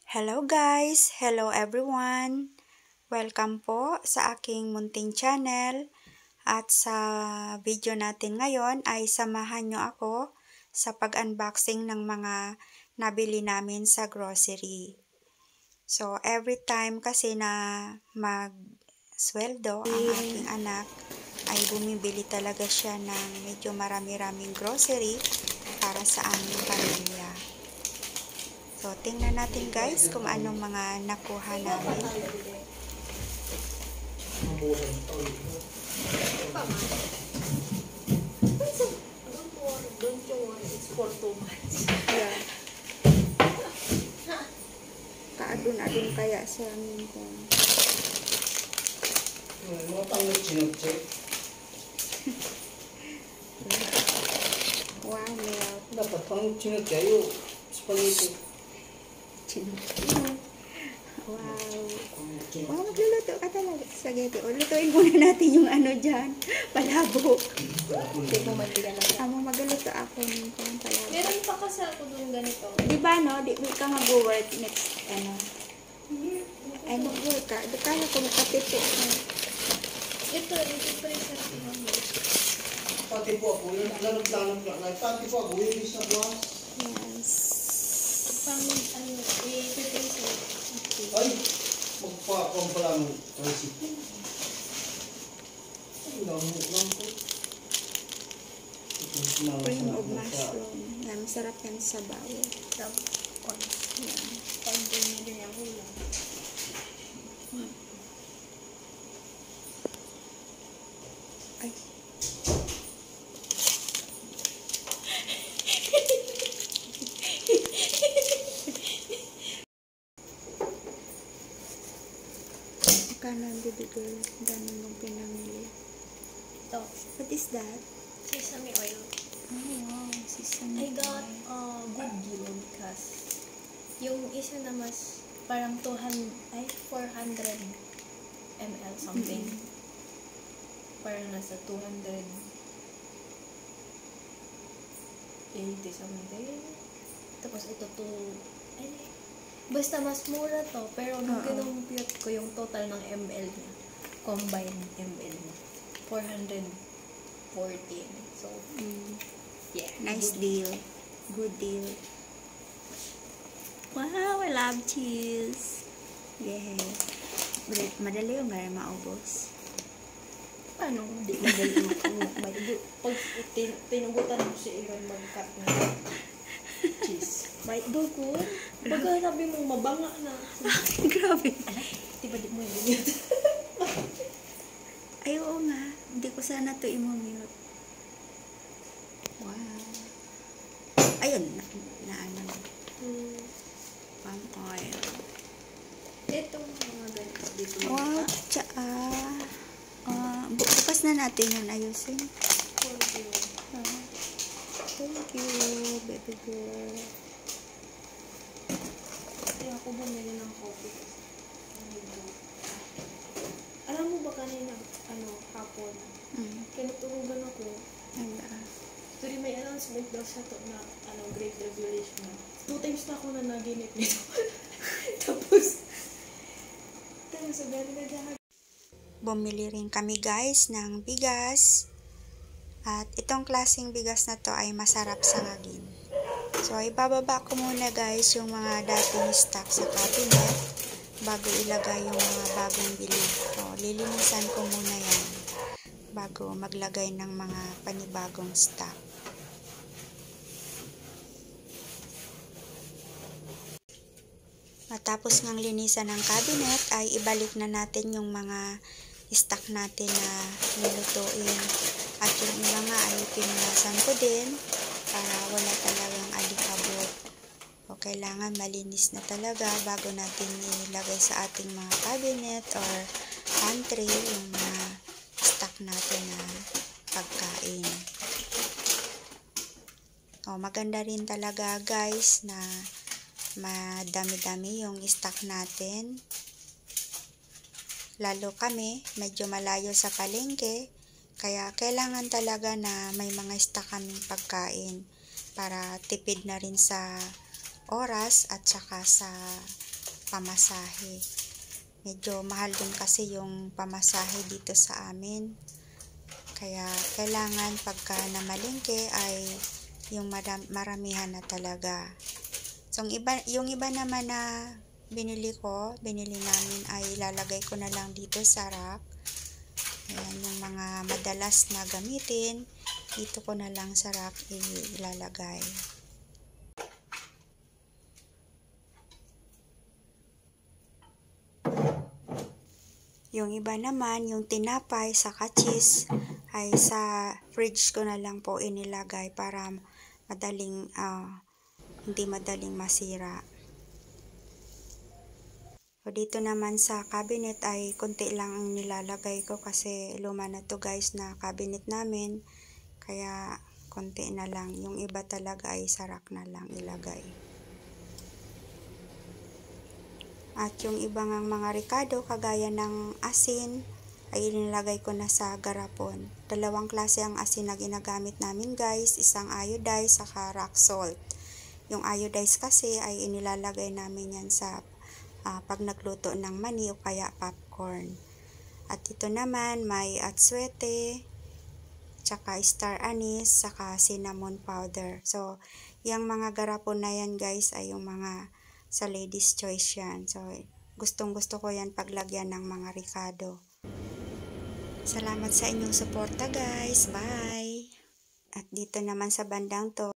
Hello guys! Hello everyone! Welcome po sa aking munting channel at sa video natin ngayon ay samahan nyo ako sa pag-unboxing ng mga nabili namin sa grocery. So every time kasi na mag-sweldo ang aking anak ay bumibili talaga siya ng medyo marami-raming grocery para sa aming pamilya. So, tingnan natin guys kung anong mga nakuha namin. Don't you worry, it's for too much. Yeah. Kaadun-adun kaya sa amin ko. Wow, milk. Dapat pang chinut kayo. Spaghetti. Wow. Wow, magluluto ka talaga. Spaghetti. O, lutuin muna natin yung ano dyan. Palabok. Hindi mo magbigan lang. Amo, magluluto ako ng palabok. Meron pa kasi ako dun ganito. Di ba, no? Di ka mag-work next, ano? Ay, mag-work ka. Di kaya ko makatipo. Ito pa yung sarap mo. Pati po ako, yung lalog-lalog lang. Pati po ako, yung isa buwas. Yes. Pang, i-prepare. Ay, magpa-pang pala ng recipe. Ay, lang po. Cream of mushroom. Yan, masarap yan sa bawo. Tapos, Yan. pang din yung ulam. Ay. Kanan, baby girl. Dami mong pinamili. Ito, What is that? sesame oil. Oh, wow. Sesame. I got good deal because yung isa na mas parang 400 ml something. Parang nasa 280 something. Tapos ito basta mas mura to, pero nung kinumpute ko yung total ng ml niya, combined ml niya, 414. So, yeah. Nice deal. Good deal. Wow, I love cheese. Yeah. Madali yung gaya maubos. Paano? Di madali pag tinugutan mo si Iron mag-cut na cheese. May ko. Pagka sabi mo mabanga na. Grabe. Diba di mo yun? Ay, oo nga. Hindi ko sana to i-mute. Wow. Ayun, na ano. Palm oil. Itong mga ganito dito. Wow, tsaka. Bukas na natin yun ayusin. Thank you, baby girl. Kaya ako bumili ng coffee. Alam mo ba kanina, hapon, kinuturugan ako. So, may announcement daw sa to na, Great Revelation. 2 times na ako na naginip nito. Tapos, sabi na dyan. Bumili rin kami guys ng bigas. At itong klaseng bigas na to ay masarap sa ngagin. So, ibababa ko muna guys yung mga dating stock sa cabinet bago ilagay yung mga bagong bili. So, lilinisan ko muna yan bago maglagay ng mga panibagong stock. Matapos ng linisan ng cabinet ay ibalik na natin yung mga stock natin na nilutuin. At yung iba nga ay pinunasan ko din para wala talagang alikabok. O kailangan malinis na talaga bago natin ilagay sa ating mga cabinet or pantry yung mga stock natin na pagkain. O maganda rin talaga guys na madami-dami yung stock natin. Lalo kami, medyo malayo sa palengke, kaya kailangan talaga na may mga stock kaming pagkain para tipid na rin sa oras at saka sa pamasahe. Medyo mahal din kasi yung pamasahe dito sa amin. Kaya kailangan pagka namalingke ay yung maramihan na talaga. So yung iba naman na binili namin ay ilalagay ko na lang dito sa rack. Ayan, yung mga madalas na gamitin, dito ko na lang sa rack ilalagay. Yung iba naman, yung tinapay sa cheese ay sa fridge ko na lang po inilagay para madaling hindi madaling masira. So, dito naman sa cabinet ay konti lang ang nilalagay ko kasi luma na to guys na cabinet namin. Kaya konti na lang. Yung iba talaga ay sa rack na lang ilagay. At yung ibang mga ricado kagaya ng asin ay inilagay ko na sa garapon. Dalawang klase ang asin na ginagamit namin guys. Isang iodized saka rock salt. Yung iodized kasi ay inilalagay namin yan sa pag nagluto ng mani o kaya popcorn. At ito naman may atsuete, tsaka star anise, saka cinnamon powder. So, yung mga garapon na yan guys ay yung mga sa ladies choice yan. So, gustong gusto ko yan paglagyan ng mga ricado. Salamat sa inyong suporta guys. Bye! At dito naman sa bandang to,